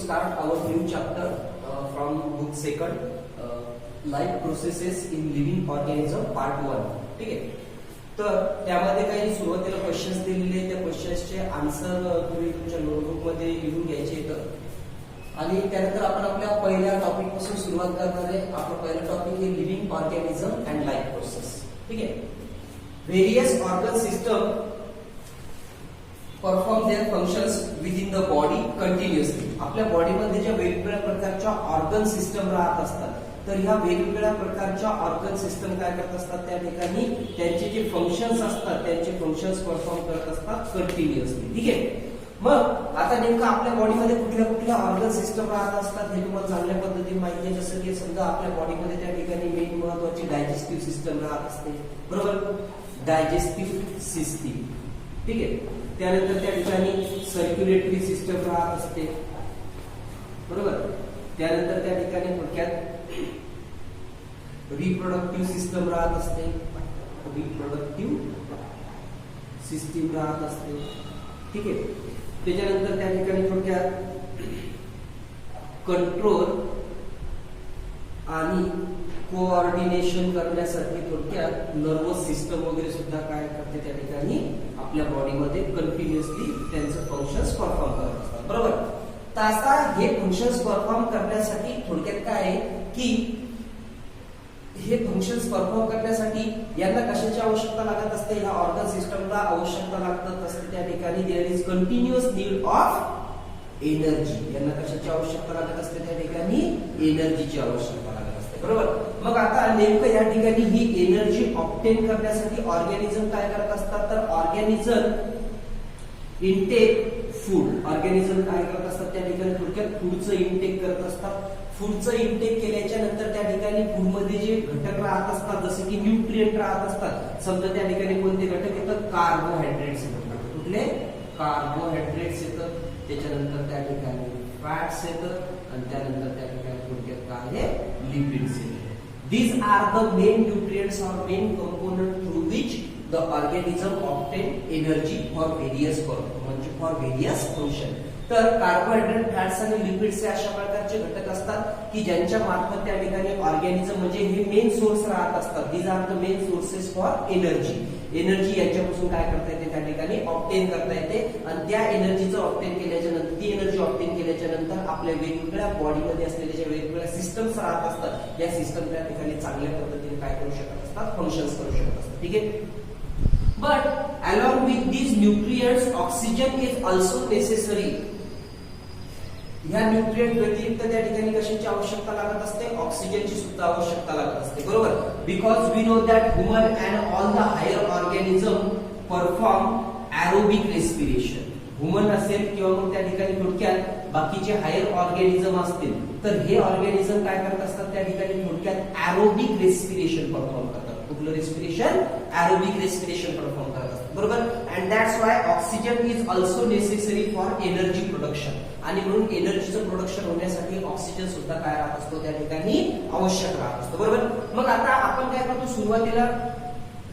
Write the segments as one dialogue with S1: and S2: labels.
S1: start our new chapter from book second, life processes in living organism part 1. ठीक आहे. तर त्यामध्ये काही सुरुवातीला क्वेश्चन्स दिलेले, त्या क्वेश्चन्सचे आन्सर तुम्ही तुमच्या नोटबुक मध्ये लिहून घ्यायचे आहेत आणि त्यानंतर आपण आपल्या पहिल्या टॉपिक पासून सुरुवात करणार आहे. आपला पहिला टॉपिक आहे living organism and life process. ठीक आहे. Various organ system perform their functions within the body continuously. आपल्या बॉडीमध्ये ज्या वेगवेगळ्या प्रकारच्या ऑर्गन सिस्टम राहत असतात, तर ह्या वेगवेगळ्या प्रकारच्या ऑर्गन सिस्टम काय करत असतात, त्या ठिकाणी त्यांचे जे फंक्शन्स असतात त्यांचे फंक्शन्स परफॉर्म करत असतात कंटिन्युअसली. ठीक आहे. मग आता नेमकं आपल्या बॉडीमध्ये कुठल्या कुठल्या ऑर्गन सिस्टम राहत असतात हे तुम्हाला चांगल्या पद्धतीने माहिती आहे. जसं की समजा आपल्या बॉडीमध्ये त्या ठिकाणी मेन महत्वाची डायजेस्टिव्ह सिस्टम राहत असते, बरोबर. Digestive system. ठीक आहे. त्यानंतर त्या ठिकाणी सर्क्युलेटरी सिस्टम राहत असते, बरोबर. त्यानंतर त्या ठिकाणी थोडक्यात रिप्रोडक्टिव्ह सिस्टम राहत असते, रिप्रोडक्टिव्ह सिस्टीम राहत असते. ठीक आहे. त्याच्यानंतर त्या ठिकाणी थोडक्यात कंट्रोल आणि कोऑर्डिनेशन करण्यासाठी थोडक्यात नर्वस सिस्टम वगैरे सुद्धा काय करते, त्या ठिकाणी आपल्या बॉडीमध्ये कंटिन्युअसली त्यांचं फंक्शन्स परफॉर्म करत असतात, बरोबर. तर आता हे फंक्शन्स परफॉर्म करण्यासाठी थोडक्यात काय आहे की हे फंक्शन्स परफॉर्म करण्यासाठी यांना कशाची आवश्यकता लागत असते, ह्या ऑर्गन सिस्टमला आवश्यकता लागत असते. त्या ठिकाणी there is continuous need of energy. यांना कशाची आवश्यकता लागत असते, त्या ठिकाणी एनर्जीची आवश्यकता लागत असते, बरोबर. मग आता नेमकं या ठिकाणी ही एनर्जी ऑब्टेन करण्यासाठी ऑर्गॅनिझम काय करत असतात, तर ऑर्गॅनिझम इनटेक फूड. ऑर्गॅनिझम काय करत असतात, त्या ठिकाणी थोडक्यात फूडचं इनटेक करत असतात. फूडचं इनटेक केल्याच्या नंतर त्या ठिकाणी फूडमध्ये जे घटक राहत असतात, जसे की न्यूट्रिएंट राहत असतात, समजा त्या ठिकाणी कोणते घटक येतात, कार्बोहायड्रेट्स येतात. कुठले? कार्बोहायड्रेट्स येतात. त्याच्यानंतर त्या ठिकाणी फॅट्स येतात आणि त्यानंतर त्या ठिकाणी थोडक्यात काय आहे, लिपिड्स येतात. These are the main nutrients or main component through which the organism obtain energy for various म्हणजे फॉर व्हेरियस फंक्शन. तर कार्बोहायड्रेट, फॅट्स आणि लिपिड्स हे अशा प्रकारचे घटक असतात की ज्यांच्या मार्फत त्या ठिकाणी ऑर्गॅनिझम म्हणजे हे मेन सोर्स राहत असतात. These are the main sources for energy. Energy यांच्यापासून काय करता येते, त्या ठिकाणी ऑब्टेन करता येते आणि त्या एनर्जीचं ऑब्टेन केल्याच्या नंतर, ती एनर्जी ऑब्टेन केल्याच्या नंतर आपल्या वेगवेगळ्या बॉडीमध्ये असलेल्या ज्या वेगवेगळ्या सिस्टम्स राहत असतात, या सिस्टम त्या ठिकाणी चांगल्या पद्धतीने काय करू शकत असतात, फंक्शन्स करू शकत असतात. ठीक आहे. But along with these nutrients, oxygen is also necessary. ह्या न्यूट्रिएंट व्यतिरिक्त त्या ठिकाणी कशाची आवश्यकता लागत असते, ऑक्सिजनची सुद्धा आवश्यकता लागत असते, बरोबर. Because we know that human and all the higher organism perform aerobic respiration. Human असेल किंवा मग त्या ठिकाणी थोडक्यात बाकीचे हायर ऑर्गॅनिझम असतील, तर हे ऑर्गॅनिझम काय करत असतात, त्या ठिकाणी थोडक्यात एरोबिक रेस्पिरेशन परफॉर्म करतात. कुठलं रेस्पिरेशन? एरोबिक रेस्पिरेशन परफॉर्म करत असतात, बरोबर. And that's why oxygen is also necessary for energy production. आणि म्हणून एनर्जीचं प्रोडक्शन होण्यासाठी ऑक्सिजन सुद्धा काय राहत असतो, त्या ठिकाणी आवश्यक राहत असतो, बरोबर. मग आता आपण काय करतो, सुरुवातीला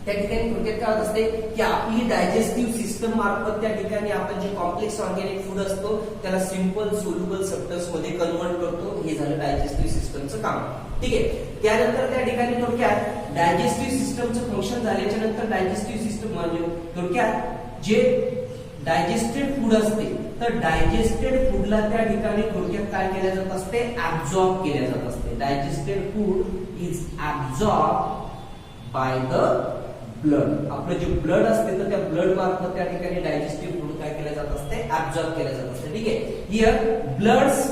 S1: त्या ठिकाणी थोडक्यात काय होत असते की आपली डायजेस्टिव्ह सिस्टम मार्फत त्या ठिकाणी आपण जे कॉम्प्लेक्स ऑर्गॅनिक फूड असतो त्याला सिंपल सोल्युबल सबस्टन्स मध्ये कन्वर्ट करतो. हे झालं डायजेस्टिव्ह सिस्टमचं काम. ठीक आहे. त्यानंतर त्या ठिकाणी थोडक्यात डायजेस्टिव्ह सिस्टमचं फंक्शन झाल्याच्या नंतर डायजेस्टिव्ह सिस्टम म्हणजे थोडक्यात जे डायजेस्टेड फूड असते, तर डायजेस्टेड फूडला त्या ठिकाणी थोडक्यात काय केल्या जात असते, ऍब्झॉर्ब केल्या जात असते. Digested food is absorb by the blood. आपलं जे ब्लड असते तर त्या ब्लड मार्फत त्या ठिकाणी डायजेस्टिव्ह फूड काय केलं जात असते, ऍब्झॉर्ब केलं जात असते. ठीक आहे. Here bloods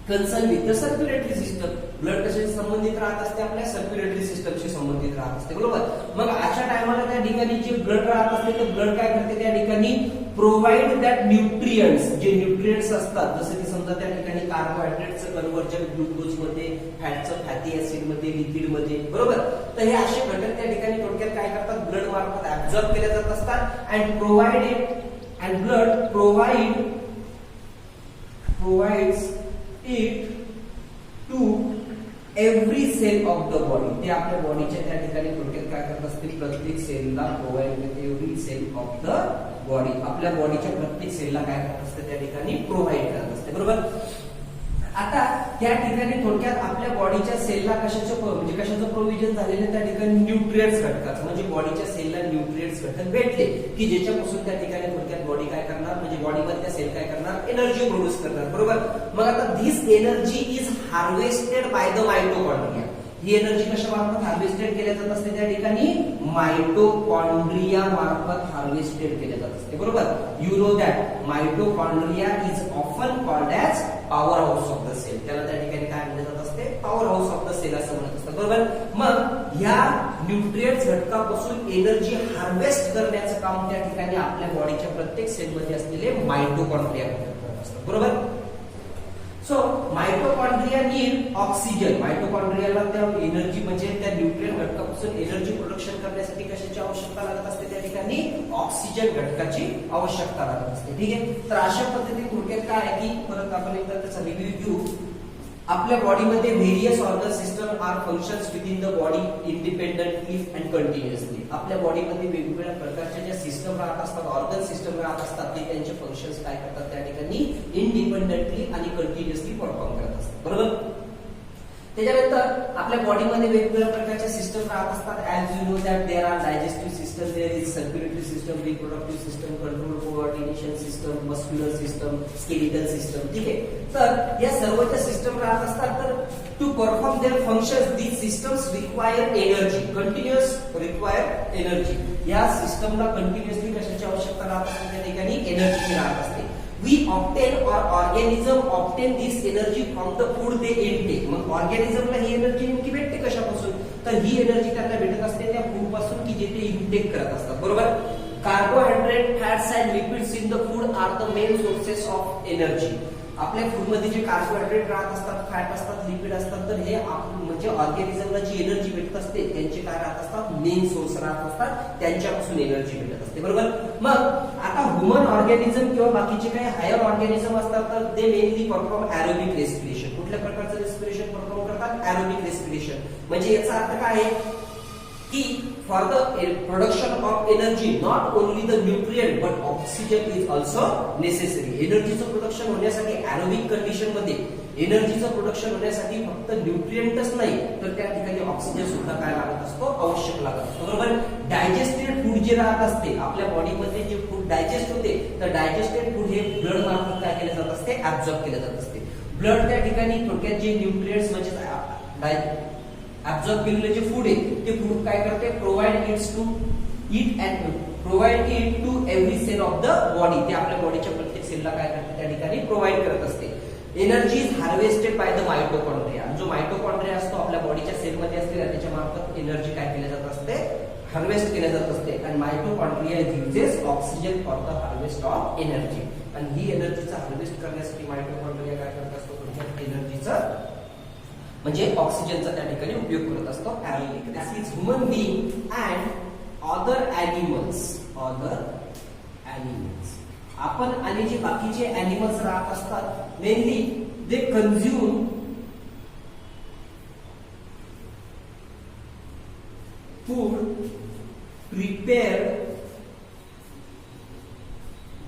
S1: concern with the circulatory system. Blood कशाशी संबंधित राहत असते, आपल्या सर्क्युलेटरी सिस्टमशी संबंधित राहत असते, बरोबर. मग अशा टायमाला त्या ठिकाणी जे ब्लड राहत असते ते ब्लड काय करते, त्या ठिकाणी प्रोव्हाइड दॅट न्यूट्रिएंट्स. जे न्यूट्रिएंट्स असतात, जसं की समजा त्या ठिकाणी कार्बोहायड्रेटचं कन्व्हर्जन ग्लुकोज मध्ये, फॅटचं फॅटी ऍसिड मध्ये, लिपिड मध्ये, बरोबर. तर हे असे घटक त्या ठिकाणी थोडक्यात काय करतात, ब्लड मार्फत ऍब्झॉर्ब केले जात असतात. And blood provides it to every cell of the body. ते आपल्या बॉडीच्या त्या ठिकाणी थोडक्यात काय करत असते, प्रत्येक सेलला provide with every cell of the body. आपल्या बॉडीच्या प्रत्येक सेलला काय करत असते, त्या ठिकाणी प्रोव्हाइड करत असते, बरोबर. आता या ठिकाणी थोडक्यात आपल्या बॉडीच्या सेलला कशाचं प्रोव्हिजन झालेलं त्या ठिकाणी न्यूट्रिएंट्स घटकाचं, म्हणजे बॉडीच्या सेलला न्यूट्रिएंट्स घटक भेटले की ज्याच्यापासून त्या ठिकाणी थोडक्यात बॉडी काय करणार, म्हणजे बॉडीमधल्या सेल काय करणार, एनर्जी प्रोड्यूस करणार, बरोबर. मग आता this energy is harvested by the mitochondria. ही एनर्जी कशा मार्फत हार्वेस्टेड केल्या जात असते त्या ठिकाणी, मायटोकॉन्ड्रिया मार्फत हार्वेस्टेड केल्या जात असते, बरोबर. You know that mitochondria is often called as powerhouse of the cell. त्याला त्या ठिकाणी काय म्हणलं जात असते, powerhouse of the cell असं म्हणत असतं, बरोबर. मग या न्यूट्रिएंट्स घटकापासून एनर्जी हार्वेस्ट करण्याचं काम त्या ठिकाणी आपल्या बॉडीच्या प्रत्येक सेलमध्ये असलेले मायटोकॉन्ड्रिया करत असतात, बरोबर. So mitochondria need oxygen. मायटोकॉन्ड्रियाला त्या एनर्जी म्हणजे त्या न्यूट्रिएंट घटकापासून एनर्जी प्रोडक्शन करण्यासाठी कशाची आवश्यकता लागत असते त्या ठिकाणी, ऑक्सिजन घटकाची आवश्यकता लागत असते, ठीक आहे. तर अशा पद्धतीने थोडक्यात काय आहे की परत आपण एकदा त्याचा रिव्ह्यू घेऊ. आपल्या बॉडीमध्ये various organ system are functions within the body independently and continuously. आपल्या बॉडीमध्ये वेगवेगळ्या प्रकारच्या ज्या सिस्टम राहत असतात, ऑर्गन सिस्टम राहत असतात, ते त्यांचे फंक्शन्स काय करतात त्या ठिकाणी, इंडिपेंडेंटली आणि कंटिन्युअसली परफॉर्म करत असतात, बरोबर. त्याच्यानंतर आपल्या बॉडीमध्ये वेगवेगळ्या प्रकारच्या सिस्टम राहत असतात. As you know that there are digestive system, there is circulatory system, reproductive system, control coordination system, muscular system, skeletal system, ठीक आहे. तर या सर्वच्या सिस्टम राहत असतात. तर to perform their functions these systems require energy, continuous require energy. या सिस्टमला कंटिन्युअसली कशाची आवश्यकता राहत असते त्या ठिकाणी, एनर्जीची राहत असते. We obtain or organism obtain this energy from the food they intake. मग ऑर्गॅनिझमला ही एनर्जी नेमकी भेटते कशापासून, तर ही एनर्जी त्यांना भेटत असते त्या फूड पासून की जे ते इंटेक करत असतात, बरोबर. Carbohydrate, fats and lipids in the food are the main sources of energy. आपल्या फूड मध्ये जे कार्बोहायड्रेट राहत असतात, फॅट असतात, लिपिड असतात, तर हे म्हणजे ऑर्गॅनिझमला जी एनर्जी भेटत असते त्यांचे काय राहत असतात, मेन सोर्स राहत असतात, त्यांच्यापासून एनर्जी भेटत असते, बरोबर. मग आता ह्युमन ऑर्गॅनिझम किंवा बाकीचे काही हायर ऑर्गॅनिझम असतात तर ते मेनली परफॉर्म एरोबिक रेस्पिरेशन. कुठल्या प्रकारचं रेस्पिरेशन परफॉर्म करतात, एरोबिक रेस्पिरेशन. म्हणजे याचा अर्थ काय आहे की for the production of energy not only the nutrient but oxygen is also necessary. एनर्जीचं प्रोडक्शन होण्यासाठी एरोबिक कंडिशन मध्ये एनर्जीचं प्रोडक्शन होण्यासाठी फक्त न्यूट्रिएंटच नाही तर त्या ठिकाणी ऑक्सिजन सुद्धा काय लागत असतो, आवश्यक लागत असतो, बरोबर. डायजेस्टेड फूड जे राहत असते आपल्या बॉडीमध्ये, जे फूड डायजेस्ट होते तर डायजेस्टेड फूड हे ब्लड मार्फत काय केले जात असते, ऍब्झॉर्ब केले जात असते. ब्लड त्या ठिकाणी थोडक्यात जे न्यूट्रिएंट्स म्हणजे ऍब्झॉर्ब केलेले जे फूड आहे ते फूड काय करते, provide its to it and provide it to every cell of the body. ते आपल्या बॉडीच्या प्रत्येक सेलला काय करते त्या ठिकाणी प्रोव्हाइड करत असते. Energy is harvested by the mitochondria. जो मायटोकॉन्ड्रिया असतो आपल्या बॉडीच्या सेलमध्ये असलेला त्याच्या मार्फत एनर्जी काय केल्या जात असते, हार्वेस्ट केल्या जात असते. आणि mitochondria uses oxygen for the harvest of energy. आणि ही एनर्जीचा हार्वेस्ट करण्यासाठी मायटोकॉन्ड्रिया काय करत असतो, एनर्जीचं म्हणजे ऑक्सिजनचा त्या ठिकाणी उपयोग करत असतो. This is human being and other animals. आपण आणि जे बाकीचे ॲनिमल्स राहत असतात mainly they consume food prepared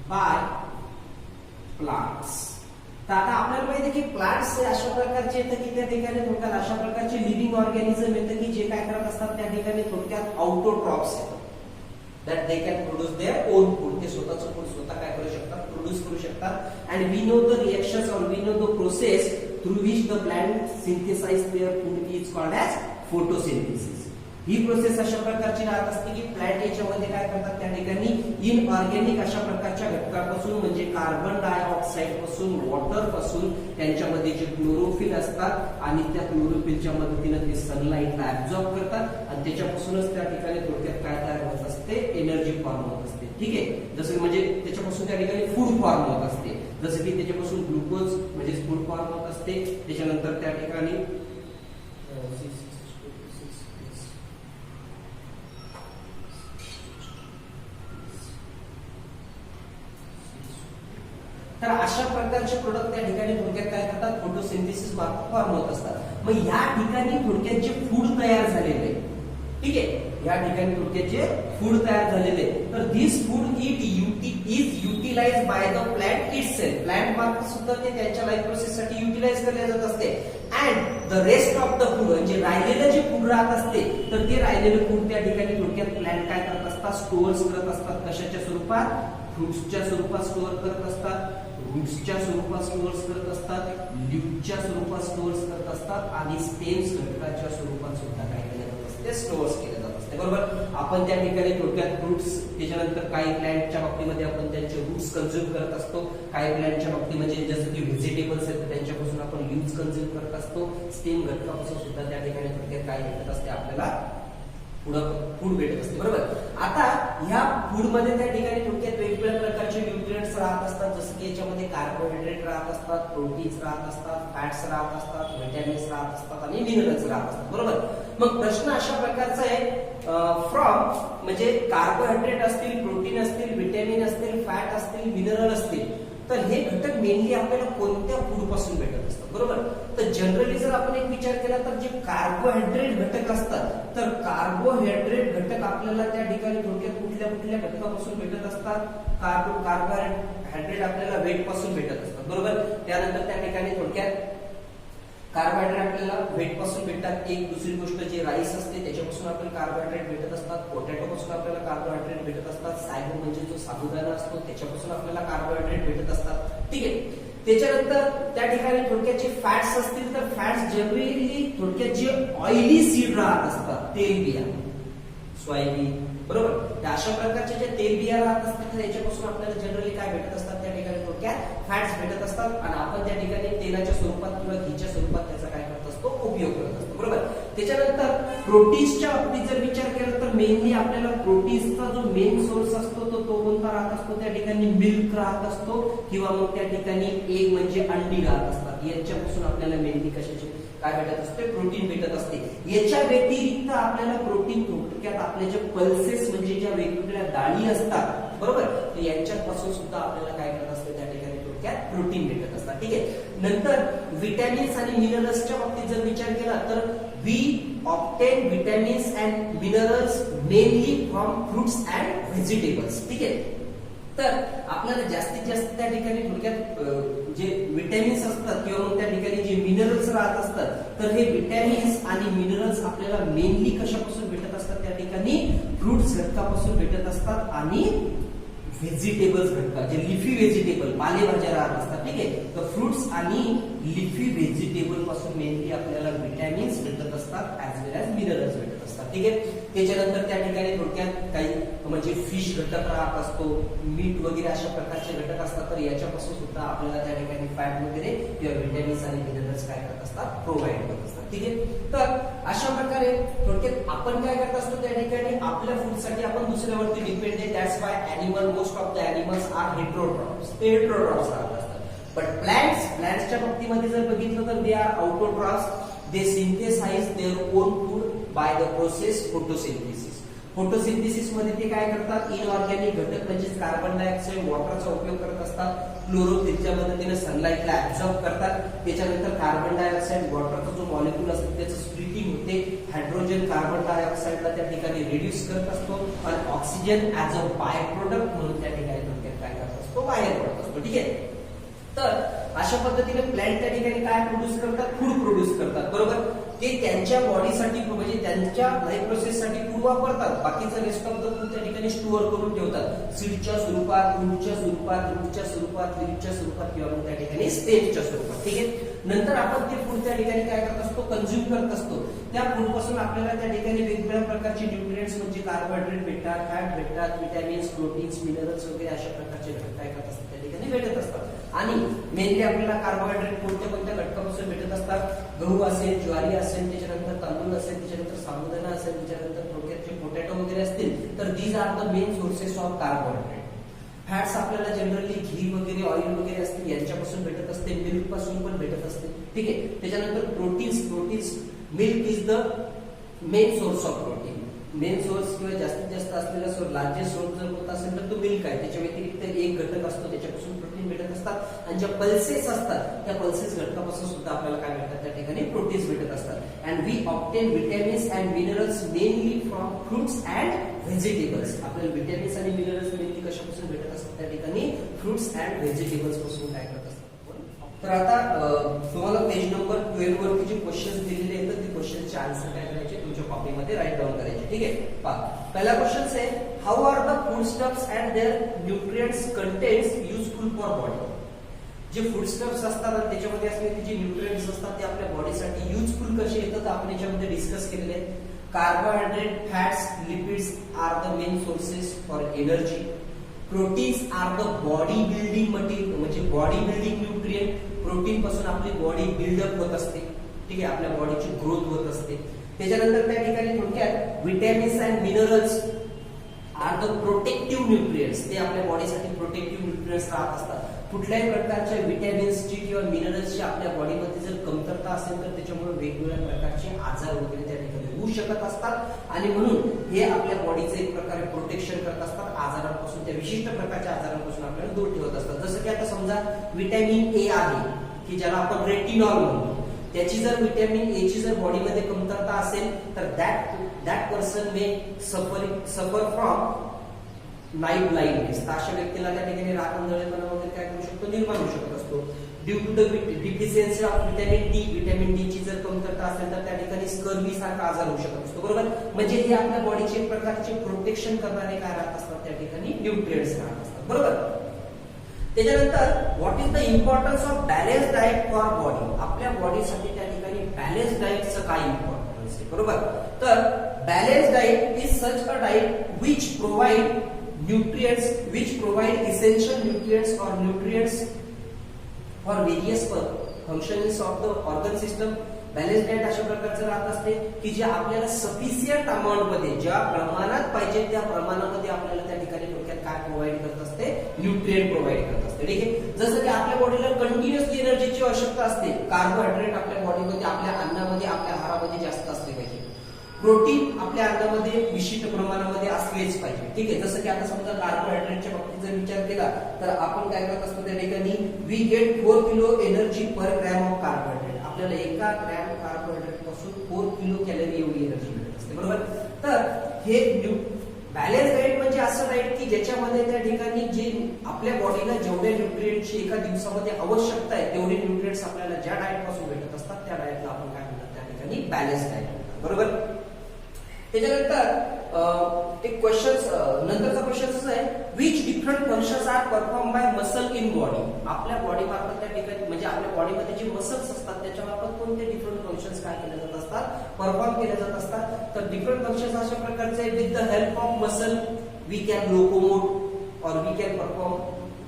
S1: by plants. तर आता आपल्याला माहिती आहे की प्लांट्स अशा प्रकारचे येतं की त्या ठिकाणी थोडक्यात अशा प्रकारचे लिव्हिंग ऑर्गॅनिझम येतं की जे काय करत असतात त्या ठिकाणी थोडक्यात ऑटोट्रॉप्स येतात. That they can produce there own food. ते स्वतःचं फूड स्वतः काय करू शकतात, प्रोड्यूस करू शकतात. And we know the reactions और we know the process through which the plant synthesize their food is called as photosynthesis. ही प्रोसेस अशा प्रकारची राहत असते की प्लांट याच्यामध्ये काय करतात त्या ठिकाणी इनऑर्गॅनिक अशा प्रकारच्या घटकापासून म्हणजे कार्बन डायऑक्साईड पासून, वॉटर पासून त्यांच्यामध्ये जे क्लोरोफिल असतात आणि त्या क्लोरोफिलच्या मदतीने ते सनलाईटला ऍब्झॉर्ब करतात आणि त्याच्यापासूनच त्या ठिकाणी थोडक्यात काय तयार होत असते, एनर्जी फॉर्म होत असते. ठीक आहे, जसं म्हणजे त्याच्यापासून त्या ठिकाणी फूड फॉर्म होत असते. जसं की त्याच्यापासून ग्लुकोज म्हणजे फूड फॉर्म होत असते. त्याच्यानंतर त्या ठिकाणी तर अशा प्रकारचे प्रोडक्ट त्या ठिकाणी थोडक्यात काय करतात, फोटोसिंथेसिस मार्फत फॉर्म होत असतात. मग या ठिकाणी थोडक्यात जे फूड तयार झालेले ठीक आहे, या ठिकाणी थोडक्यात जे फूड तयार झालेले, तर this food is utilise by the plant itself. Plant मार्फत सुद्धा ते त्यांच्या लाईफ प्रोसेस साठी युटिलाइज केले जात असते. And the rest of the food, म्हणजे राहिलेलं जे फूड राहत असते, तर ते राहिलेलं फूड त्या ठिकाणी थोडक्यात प्लांट काय करत असतात, स्टोअर्स करत असतात. कशाच्या स्वरूपात? फ्रुट्सच्या स्वरूपात स्टोअर करत असतात, रूट्सच्या स्वरूपात स्टोअर्स करत असतात, लीफच्या स्वरूपात स्टोअर्स करत असतात, आणि स्टेम्स घटकाच्या स्वरूपात सुद्धा काय केले जात असते, स्टोअर्स केले जात असते. बरोबर. आपण त्या ठिकाणी थोडक्यात फ्रुट्स, त्याच्यानंतर काही प्लांटच्या बाबतीमध्ये आपण त्यांचे रूट्स कन्झ्युम करत असतो, काही प्लांटच्या बाबतीत म्हणजे जसं की व्हेजिटेबल्स आहेत त्यांच्यापासून आपण लीव्स कन्झ्युम करत असतो, स्टेम घटकापासून सुद्धा त्या ठिकाणी थोडक्यात काय भेटत असते, आपल्याला फूड भेटत असते. बरोबर. आता ह्या फूड मध्ये त्या ठिकाणी थोडक्यात वेगवेगळ्या प्रकारचे न्यूट्रिएंट्स राहत असतात, जसं की याच्यामध्ये कार्बोहायड्रेट राहत असतात, प्रोटीन्स राहत असतात, फॅट्स राहत असतात, व्हिटॅमिन्स राहत असतात आणि मिनरल्स राहत असतात. बरोबर. मग प्रश्न अशा प्रकारचा आहे, फ्रॉम म्हणजे कार्बोहायड्रेट असतील, प्रोटीन असतील, व्हिटॅमिन असतील, फॅट असतील, मिनरल असतील, तर हे घटक मेनली आपल्याला कोणत्या फूड पासून भेटत असतात. बरोबर. तर जनरली जर आपण एक विचार केला तर जे कार्बोहायड्रेट घटक असतात, तर कार्बोहायड्रेट घटक आपल्याला त्या ठिकाणी थोडक्यात कुठल्या घटकापासून भेटत असतात, कार्बोहायड्रेट आपल्याला वेट पासून भेटत असतात. बरोबर. त्यानंतर त्या ठिकाणी थोडक्यात कार्बोहायड्रेट आपल्याला व्हेट पासून भेटतात. एक दुसरी गोष्ट जे राईस असते त्याच्यापासून आपल्याला कार्बोहायड्रेट भेटत असतात, पोटॅटो पासून आपल्याला कार्बोहायड्रेट भेटत असतात, सायबो म्हणजे जो साबुदाणा असतो त्याच्यापासून आपल्याला कार्बोहायड्रेट भेटत असतात. ठीक आहे. त्याच्यानंतर त्या ठिकाणी थोडक्यात जे फॅट्स असतील, तर फॅट्स जनरली थोडक्यात जे ऑइली सीड राहत असतात, तेलबिया, सोयाबीन. बरोबर. त्या अशा प्रकारचे जे तेलबिया राहत असतात त्याच्यापासून आपल्याला जनरली काय भेटत असतात, त्या ठिकाणी थोडक्यात फॅट्स भेटत असतात, आणि आपण त्या ठिकाणी तेलाच्या स्वरूपात किंवा घीच्या स्वरूपात त्याचा काय करत असतो, उपयोग करत असतो. बरोबर. त्याच्यानंतर प्रोटीन्सच्या बाबतीत जर विचार केला तर मेनली आपल्याला प्रोटीन्सचा जो मेन सोर्स असतो तो कोणता राहत असतो, त्या ठिकाणी मिल्क राहत असतो, किंवा मग त्या ठिकाणी एग म्हणजे अंडी राहत असतात. यांच्यापासून आपल्याला मेनली कशाचे काय भेटत असते, प्रोटीन भेटत असते. याच्या व्यतिरिक्त आपल्याला प्रोटीन थोडक्यात आपले जे पल्सेस म्हणजे ज्या वेगवेगळ्या डाळी असतात, बरोबर, तर यांच्यापासून सुद्धा आपल्याला काय करत असते, त्या ठिकाणी थोडक्यात प्रोटीन भेटत असतात. ठीक आहे. नंतर विटॅमिन्स आणि मिनरल्सच्या बाबतीत जर विचार केला तर we obtain vitamins and minerals mainly from fruits and vegetables. ठीक आहे. तर आपल्याला जास्तीत जास्त त्या ठिकाणी थोडक्यात जे विटॅमिन्स असतात किंवा मग त्या ठिकाणी जे मिनरल्स राहत असतात, तर हे विटॅमिन्स आणि मिनरल्स आपल्याला मेनली कशापासून भेटत असतात, त्या ठिकाणी फ्रुट्स घटकापासून भेटत असतात, आणि व्हेजिटेबल्स घटका जे लिफी व्हेजिटेबल पालेभाज्या राहत असतात. ठीक आहे. तर फ्रुट्स आणि लिफी व्हेजिटेबल पासून मेनली आपल्याला विटॅमिन्स भेटत असतात ऍज वेल एज मिनरल्स भेटत असतात. ठीक आहे. त्याच्यानंतर त्या ठिकाणी थोडक्यात काही म्हणजे फिश घटक राहत असतो, मीठ वगैरे अशा प्रकारचे घटक असतात, तर याच्यापासून सुद्धा आपल्याला त्या ठिकाणी फॅट वगैरे किंवा विटॅमिन्स आणि मिनरल्स काय करत असतात, प्रोव्हाइड करत असतात. ठीक आहे. तर अशा प्रकारे थोडक्यात आपण काय करत असतो, त्या ठिकाणी आपल्या फूडसाठी आपण दुसऱ्यावरती डिपेंड आहे. That's why animal, most of the animals are heterotrophs. ते हेट्रोट्रॉफ्स राहत असतात. बट प्लांट्सच्या बाबतीमध्ये जर बघितलं तर they are autotrophs. They synthesize their own food by the process photosynthesis. Photosynthesis मध्ये ते काय करतात, इनऑर्गॅनिक घटक म्हणजे कार्बन डायऑक्साईड, वॉटरचा उपयोग करत असतात. क्लोरोफिलच्या मदतीने सनलाइटला ऍब्झॉर्ब करतात. त्याच्यानंतर कार्बन डायऑक्साईड, वॉटरचा जो मॉलिक्यूल असतो त्याचं स्प्लिटिंग होते. हायड्रोजन कार्बन डायऑक्साईडला त्या ठिकाणी रिड्यूस करत असतो, आणि oxygen as a by product म्हणून त्या ठिकाणी थोडक्यात काय करत असतो, बाहेर पडत असतो. ठीक आहे. तर अशा पद्धतीने प्लांट त्या ठिकाणी काय प्रोड्यूस करतात, फूड प्रोड्यूस करतात. बरोबर. ते त्यांच्या बॉडीसाठी म्हणजे त्यांच्या लाईफ प्रोसेससाठी फूड वापरतात. बाकीचं रेस्ट ऑफ द फूड त्या ठिकाणी स्टोअर करून ठेवतात, सीडच्या स्वरूपात, फ्रूटच्या स्वरूपात, रूटच्या स्वरूपात, लीफच्या स्वरूपात, किंवा मग त्या ठिकाणी स्टेमच्या स्वरूपात. ठीक आहे. नंतर आपण ते फूड त्या ठिकाणी काय करत असतो, कन्झ्युम करत असतो. त्या फूड पासून आपल्याला त्या ठिकाणी वेगवेगळ्या प्रकारचे न्यूट्रिएंट्स म्हणजे कार्बोहायड्रेट भेटतात, फॅट भेटतात, विटॅमिन्स, प्रोटीन्स, मिनरल्स वगैरे अशा प्रकारचे घटक काय करत असतात, त्या ठिकाणी भेटत असतात. आणि मेनली आपल्याला कार्बोहायड्रेट कोणत्या घटकापासून भेटत असतात, गहू असेल, ज्वारी असेल, त्याच्यानंतर तांदूळ असेल, त्याच्यानंतर साबुदाणा असेल, त्याच्यानंतर थोडक्यात जे पोटॅटो वगैरे असतील, तर these are the main sources of carbohydrate. Fats आपल्याला जनरली घी वगैरे, ऑइल वगैरे असते यांच्यापासून भेटत असते, मिल्क पासून पण भेटत असते. ठीक आहे. त्याच्यानंतर proteins milk is the main source of protein. Main source किंवा जास्तीत जास्त असलेला सोर्स लार्जेस्ट सोर्स जर होत असेल तर तो मिल्क आहे. त्याच्या व्यतिरिक्त एक घटक असतो त्याच्यापासून प्रोटीन भेटत असतात आणि ज्या पल्सेस असतात त्या पल्सेस घटकापासून सुद्धा आपल्याला काय मिळतात त्या ठिकाणी प्रोटीन्स भेटत असतात. And we obtain vitamins and minerals mainly from fruits and vegetables. आपल्याला विटॅमिन्स आणि मिनरल्स मेनली कशापासून भेटत असतात त्या ठिकाणी फ्रुट्स अँड व्हेजिटेबल्स पासून काय करत असतात. तर आता तुम्हाला पेज नंबर 12 वरती जे क्वेश्चन्स दिलेले आहेत ते क्वेश्चनचे आन्सर काय करायचे तुमच्या कॉपीमध्ये राईट डाऊन करायचे. ठीक आहे. पहा पहिला क्वेश्चन आहे how are the food stuffs and their nutrients contents useful for body. जे फूड स्टफ्स असतात आणि त्याच्यामध्ये असलेले जे न्यूट्रिएंट्स असतात ते आपल्या बॉडीसाठी युजफुल कसे येतात आपण याच्यामध्ये डिस्कस केलेले आहेत. Carbohydrate, fats, lipids are the main sources for energy. Proteins are the body building material म्हणजे बॉडी बिल्डिंग न्यूट्रिएंट. प्रोटीन पासून आपली बॉडी बिल्डअप होत असते. ठीक आहे. आपल्या बॉडीची ग्रोथ होत असते. त्याच्यानंतर त्या ठिकाणी थोडक्यात vitamins and minerals are the protective nutrients. ते आपल्या बॉडीसाठी प्रोटेक्टिव्ह न्यूट्रिएंट्स राहत असतात. कुठल्याही प्रकारच्या विटॅमिन्सची किंवा मिनरल्सची आपल्या बॉडीमध्ये जर कमतरता असेल तर त्याच्यामुळे वेगवेगळ्या प्रकारचे आजार वगैरे त्या ठिकाणी होऊ शकत असतात आणि म्हणून हे आपल्या बॉडीचं एक प्रकारे प्रोटेक्शन करत असतात आजारांपासून. त्या विशिष्ट प्रकारच्या आजारांपासून आपल्याला दूर ठेवत असतात. जसं की आता समजा विटॅमिन ए आहे की ज्याला आपण रेटिनॉल म्हणतो. त्याची जर विटॅमिन ए ची जर बॉडीमध्ये कमतरता असेल तर that person may suffer from night blindness. तर अशा व्यक्तीला त्या ठिकाणी राखणदळेपणा वगैरे काय करू शकतो निर्माण होऊ शकत असतो. Due to the deficiency of vitamin D. Vitamin D ची जर कमतरता असेल तर त्या ठिकाणी स्कर्वी सारखा आजार होऊ शकत असतो. बरोबर. म्हणजे हे आपल्या बॉडीचे एक प्रकारचे प्रोटेक्शन करणारे काय राहत असतात त्या ठिकाणी न्यूट्रिएंट्स राहत असतात. बरोबर. त्याच्यानंतर what is the importance of balance diet for body. आपल्या बॉडीसाठी त्या ठिकाणी बॅलन्स डाएटचं काय इम्पॉर्टन्स आहे. बरोबर. तर balance diet is such a diet which provide nutrients which provide essential nutrients or nutrients for various functions of the organ system. Balance diet अशा प्रकारचं राहत असते की जे आपल्याला सफिशियंट अमाऊंट मध्ये ज्या प्रमाणात पाहिजे त्या प्रमाणामध्ये आपल्याला त्या ठिकाणी थोडक्यात काय प्रोव्हाइड करत असते न्यूट्रिएंट प्रोव्हाइड करत असते. ठीक आहे. जसं की आपल्या बॉडीला कंटिन्युअसली एनर्जीची आवश्यकता असते. कार्बोहायड्रेट आपल्या बॉडीमध्ये आपल्या अन्नामध्ये आपल्या आहारामध्ये जास्त असले पाहिजे. प्रोटीन आपल्या अन्नामध्ये विशिष्ट प्रमाणामध्ये असलेच पाहिजे. ठीक आहे. जसं की आता समजा कार्बोहायड्रेटच्या बाबतीत जर विचार केला तर आपण काय करत असतो त्या ठिकाणी we get 4 kilo energy per gram of carbohydrate. आपल्याला एका ग्रॅम कार्बोहायड्रेट पासून 4 किलो कॅलरी एवढी एनर्जी मिळत असते. बरोबर. तर हे बॅलन्स डाएट म्हणजे असं डाएट की ज्याच्यामध्ये त्या ठिकाणी जे आपल्या बॉडीला जेवढ्या न्यूट्रिएंटची एका दिवसामध्ये आवश्यकता आहे तेवढे न्यूट्रिएंट्स आपल्याला ज्या डाएट पासून भेटत असतात त्या डाएटला आपण काय म्हणतात त्या ठिकाणी बॅलन्स डाएट म्हणतात. बरोबर. त्याच्यानंतर एक क्वेश्चन नंतरचा क्वेश्चन असं आहे which different functions are perform by muscle in body. आपल्या बॉडी मार्फत त्या ठिकाणी म्हणजे आपल्या बॉडीमध्ये जे मसल्स असतात त्याच्या मार्फत कोणते डिफरंट फंक्शन्स काय केले जात असतात परफॉर्म केले जात असतात. तर डिफरंट फंक्शन्स अशा प्रकारचे with the help of muscle we can locomote और we can perform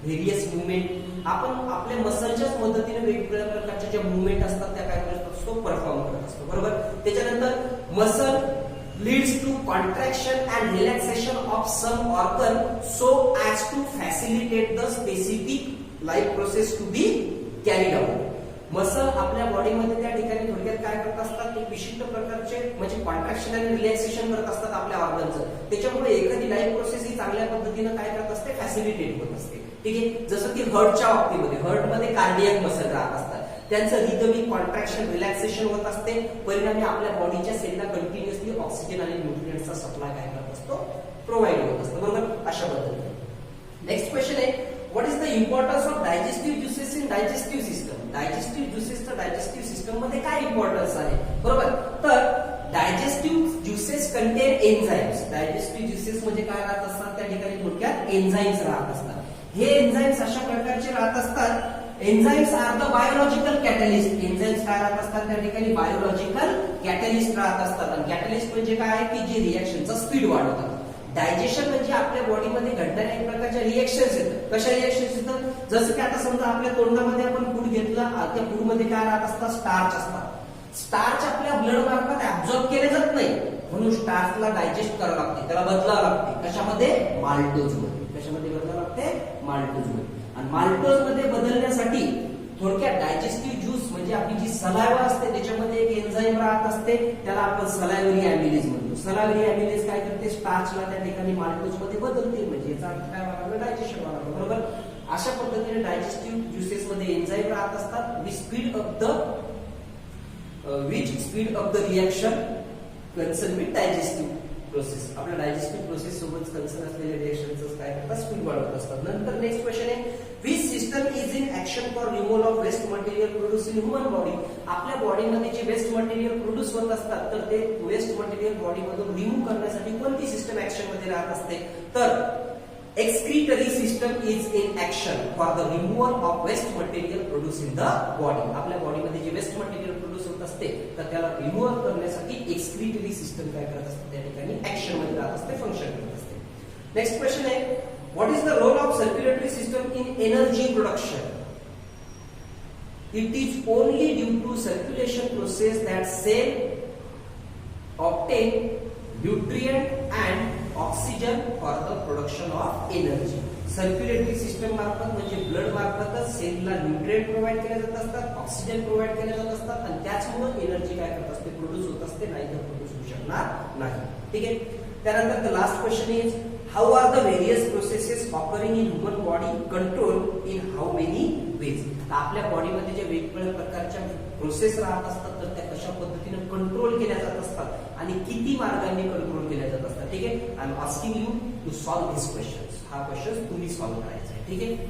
S1: various movement. आपण आपल्या मसलच्याच मदतीने वेगवेगळ्या प्रकारच्या ज्या मुवमेंट असतात त्या काय करत असतो परफॉर्म करत असतो. बरोबर. त्याच्यानंतर muscle leads to contraction and relaxation of some organ so as to facilitate the specific life process to be carried out. Muscle आपल्या बॉडीमध्ये त्या ठिकाणी थोडक्यात काय करत असतात एक विशिष्ट प्रकारचे म्हणजे कॉन्ट्रॅक्शन आणि रिलॅक्सेशन करत असतात आपल्या ऑर्गनचं. त्याच्यामुळे एखादी लाईफ प्रोसेस ही चांगल्या पद्धतीने काय करत असते फॅसिलिटेट होत असते. ठीक आहे. जसं की हार्टच्या बाबतीमध्ये हार्टमध्ये कार्डियक मसल राहत असतात. त्यांचं रिदमिक कॉन्ट्रॅक्शन रिलॅक्सेशन होत असते. परिणामी आपल्या बॉडीच्या सेलला कंटिन्युअसली ऑक्सिजन आणि न्यूट्रिएंट्सचा सप्लाय काय करत असतो प्रोव्हाइड होत असतो. बरोबर. अशा पद्धतीने नेक्स्ट क्वेश्चन आहे what is the importance of digestive juices in digestive system. Digestive ज्युसेसचं डायजेस्टिव्ह सिस्टम मध्ये काय इम्पॉर्टन्स आहे. बरोबर. तर digestive juices contain enzymes. Digestive juices म्हणजे काय राहत असतात त्या ठिकाणी थोडक्यात एन्झाइम्स राहत असतात. हे एन्झाइम्स अशा प्रकारचे राहत असतात. Enzymes are the biological catalyst. Enzymes काय राहत असतात त्या ठिकाणी बायोलॉजिकल कॅटलिस्ट राहत असतात. आणि कॅटलिस्ट म्हणजे काय आहे की जे रिएक्शनचा स्पीड वाढवतात. डायजेशन म्हणजे आपल्या बॉडीमध्ये घडणाऱ्या एक प्रकारच्या रिएक्शन्स येतात. कशा रिएक्शन्स येतात जसं की आता समजा आपल्या तोंडामध्ये आपण फूड घेतला त्या फूड मध्ये काय राहत असतात स्टार्च असतात. स्टार्च आपल्या ब्लड मार्फत ऍब्झॉर्ब केले जात नाही म्हणून स्टार्चला डायजेस्ट करावं लागते त्याला बदलावं लागते. कशामध्ये माल्टोज मध्ये. कशामध्ये बदलावं लागते माल्टोज मध्ये. आणि माल्टोज मध्ये बदलण्यासाठी थोडक्यात डायजेस्टिव्ह ज्यूस म्हणजे आपली जी सलायवा असते त्याच्यामध्ये एक एन्झाईम राहत असते, त्याला आपण सलायवरी अॅमिलेज म्हणतो. सलायवरी अॅमिलेज काय करते, स्टार्चला त्या ठिकाणी माल्टोज मध्ये बदलते, म्हणजे याचा अर्थ काय व्हायला, डायजेशन व्हायला, बरोबर. अशा पद्धतीने डायजेस्टिव्ह ज्युसेस मध्ये एन्झाईम राहत असतात, which speed up the reaction concern with digestive process. आपल्या डायजेस्टिव्ह प्रोसेस सोबत कन्सर्न असलेल्या रिएक्शनचं काय करतात, स्पीड वाढवत असतात. नंतर नेक्स्ट क्वेश्चन आहे, which system is in action for removal of waste material produce in human body. आपल्या बॉडीमध्ये जे वेस्ट मटेरियल प्रोड्यूस होत असतात तर ते वेस्ट मटेरियल बॉडीमधून रिमूव्ह करण्यासाठी कोणती सिस्टम ऍक्शन मध्ये राहत असते, तर excretory system is in action for the removal of waste material produce in the body. आपल्या बॉडीमध्ये जे वेस्ट मटेरियल प्रोड्यूस होत असते तर त्याला रिमूव्ह करण्यासाठी एक्सक्रीटरी सिस्टम काय करत असते, त्या ठिकाणी ऍक्शन मध्ये राहत असते, फंक्शन करत असते. नेक्स्ट क्वेश्चन आहे, what is the role of circulatory system in energy production. It is only due to circulation process that cell obtain nutrient and oxygen for the production of energy. Circulatory system मार्फत म्हणजे blood मार्फतच सेलला nutrient provide केले जात असतात, oxygen provide केले जात असतात आणि त्याचमुळे एनर्जी काय करत असते, प्रोड्यूस होत असते, नाही तर प्रोड्यूस होऊ शकणार नाही. ठीक आहे. त्यानंतर the last question is, how are the various processes occurring in human body control in how many ways. आपल्या बॉडीमध्ये जे वेगवेगळ्या प्रकारच्या प्रोसेस राहत असतात तर त्या कशा पद्धतीने कंट्रोल केल्या जात असतात आणि किती मार्गांनी कंट्रोल केल्या जात असतात. ठीक आहे. I am asking you to solve this questions. हा क्वेश्चन तुम्ही सॉल्व्ह करायचा आहे. ठीक आहे.